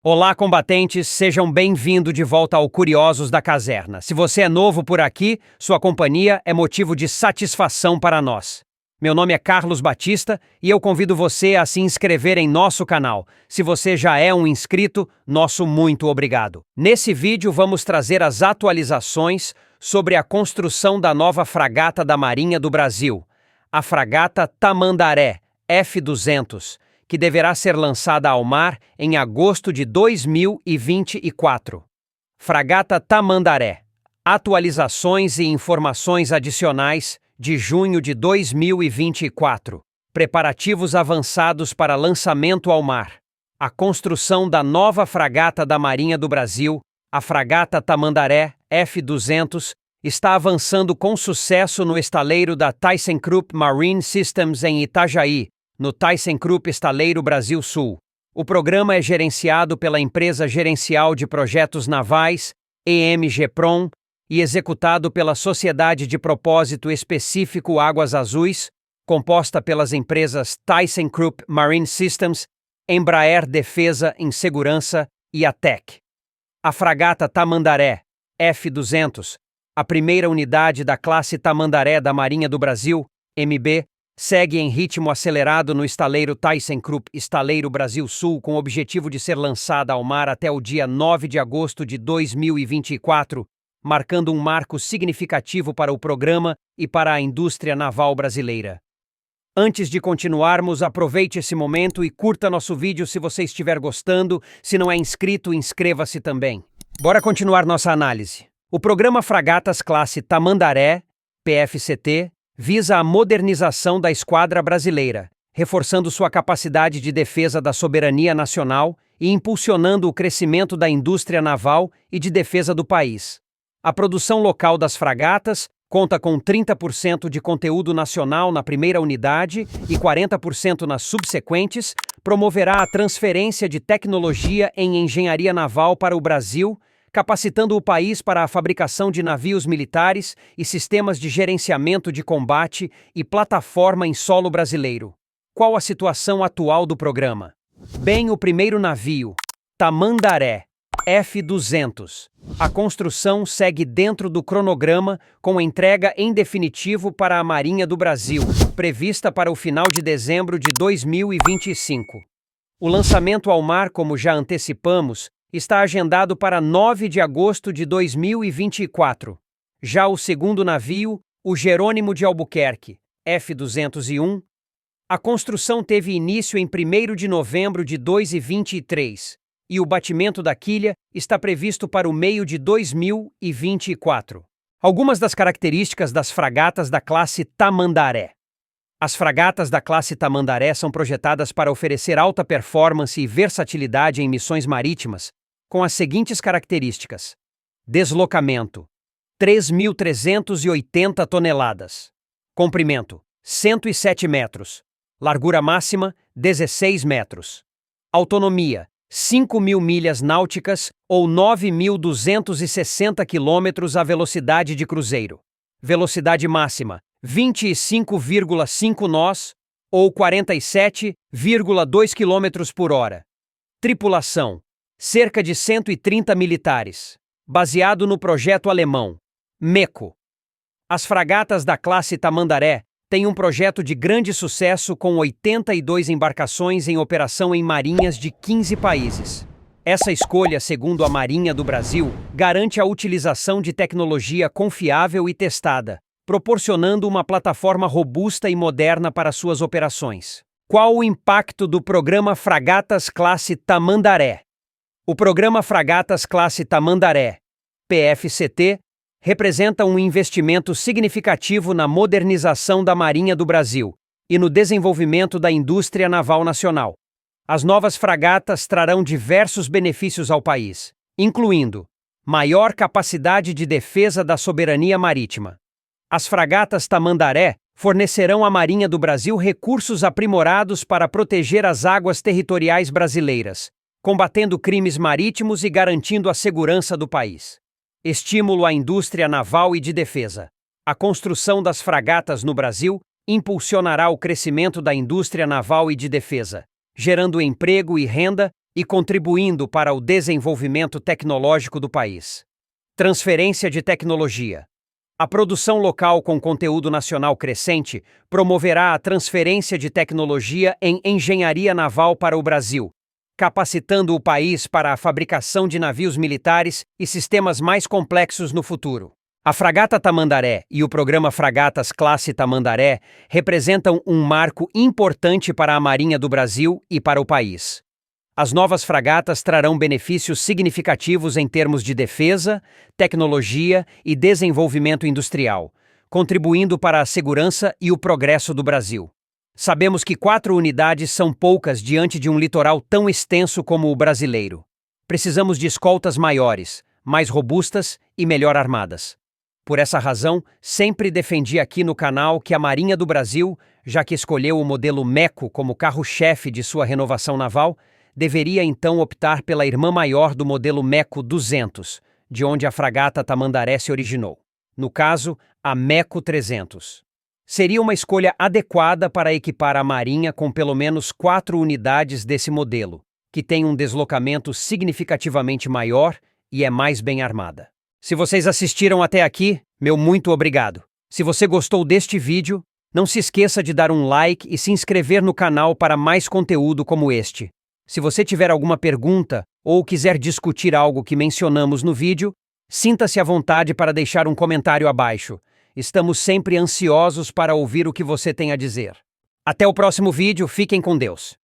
Olá, combatentes, sejam bem-vindos de volta ao Curiosos da Caserna. Se você é novo por aqui, sua companhia é motivo de satisfação para nós. Meu nome é Carlos Batista e eu convido você a se inscrever em nosso canal. Se você já é um inscrito, nosso muito obrigado. Nesse vídeo vamos trazer as atualizações sobre a construção da nova fragata da Marinha do Brasil, a fragata Tamandaré F-200, que deverá ser lançada ao mar em agosto de 2024. Fragata Tamandaré. Atualizações e informações adicionais de junho de 2024. Preparativos avançados para lançamento ao mar. A construção da nova fragata da Marinha do Brasil, a fragata Tamandaré F-200, está avançando com sucesso no estaleiro da ThyssenKrupp Marine Systems em Itajaí, no ThyssenKrupp Estaleiro Brasil Sul. O programa é gerenciado pela Empresa Gerencial de Projetos Navais, EMGPRON, e executado pela Sociedade de Propósito Específico Águas Azuis, composta pelas empresas ThyssenKrupp Marine Systems, Embraer Defesa em Segurança e ATEC. A fragata Tamandaré F-200, a primeira unidade da classe Tamandaré da Marinha do Brasil, MB, segue em ritmo acelerado no estaleiro ThyssenKrupp Estaleiro Brasil Sul com o objetivo de ser lançada ao mar até o dia 9 de agosto de 2024, marcando um marco significativo para o programa e para a indústria naval brasileira. Antes de continuarmos, aproveite esse momento e curta nosso vídeo se você estiver gostando. Se não é inscrito, inscreva-se também. Bora continuar nossa análise. O programa Fragatas Classe Tamandaré, PFCT, visa a modernização da esquadra brasileira, reforçando sua capacidade de defesa da soberania nacional e impulsionando o crescimento da indústria naval e de defesa do país. A produção local das fragatas conta com 30% de conteúdo nacional na primeira unidade e 40% nas subsequentes, promoverá a transferência de tecnologia em engenharia naval para o Brasil, capacitando o país para a fabricação de navios militares e sistemas de gerenciamento de combate e plataforma em solo brasileiro. Qual a situação atual do programa? Bem, o primeiro navio, Tamandaré F-200. A construção segue dentro do cronograma com entrega em definitivo para a Marinha do Brasil, prevista para o final de dezembro de 2025. O lançamento ao mar, como já antecipamos, está agendado para 9 de agosto de 2024. Já o segundo navio, o Jerônimo de Albuquerque, F-201, a construção teve início em 1º de novembro de 2023 e o batimento da quilha está previsto para o meio de 2024. Algumas das características das fragatas da classe Tamandaré. As fragatas da classe Tamandaré são projetadas para oferecer alta performance e versatilidade em missões marítimas, com as seguintes características: deslocamento, 3.380 toneladas. Comprimento, 107 metros. Largura máxima, 16 metros. Autonomia, 5.000 milhas náuticas ou 9.260 quilômetros à velocidade de cruzeiro. Velocidade máxima, 25,5 nós ou 47,2 km por hora. Tripulação, cerca de 130 militares, baseado no projeto alemão, MECO. As fragatas da classe Tamandaré têm um projeto de grande sucesso com 82 embarcações em operação em marinhas de 15 países. Essa escolha, segundo a Marinha do Brasil, garante a utilização de tecnologia confiável e testada, proporcionando uma plataforma robusta e moderna para suas operações. Qual o impacto do programa Fragatas Classe Tamandaré? O programa Fragatas Classe Tamandaré, PFCT, representa um investimento significativo na modernização da Marinha do Brasil e no desenvolvimento da indústria naval nacional. As novas fragatas trarão diversos benefícios ao país, incluindo maior capacidade de defesa da soberania marítima. As fragatas Tamandaré fornecerão à Marinha do Brasil recursos aprimorados para proteger as águas territoriais brasileiras, combatendo crimes marítimos e garantindo a segurança do país. Estímulo à indústria naval e de defesa. A construção das fragatas no Brasil impulsionará o crescimento da indústria naval e de defesa, gerando emprego e renda e contribuindo para o desenvolvimento tecnológico do país. Transferência de tecnologia. A produção local com conteúdo nacional crescente promoverá a transferência de tecnologia em engenharia naval para o Brasil, capacitando o país para a fabricação de navios militares e sistemas mais complexos no futuro. A Fragata Tamandaré e o programa Fragatas Classe Tamandaré representam um marco importante para a Marinha do Brasil e para o país. As novas fragatas trarão benefícios significativos em termos de defesa, tecnologia e desenvolvimento industrial, contribuindo para a segurança e o progresso do Brasil. Sabemos que 4 unidades são poucas diante de um litoral tão extenso como o brasileiro. Precisamos de escoltas maiores, mais robustas e melhor armadas. Por essa razão, sempre defendi aqui no canal que a Marinha do Brasil, já que escolheu o modelo MECO como carro-chefe de sua renovação naval, deveria então optar pela irmã maior do modelo MECO 200, de onde a fragata Tamandaré se originou. No caso, a MECO 300. Seria uma escolha adequada para equipar a Marinha com pelo menos 4 unidades desse modelo, que tem um deslocamento significativamente maior e é mais bem armada. Se vocês assistiram até aqui, meu muito obrigado. Se você gostou deste vídeo, não se esqueça de dar um like e se inscrever no canal para mais conteúdo como este. Se você tiver alguma pergunta ou quiser discutir algo que mencionamos no vídeo, sinta-se à vontade para deixar um comentário abaixo. Estamos sempre ansiosos para ouvir o que você tem a dizer. Até o próximo vídeo, fiquem com Deus.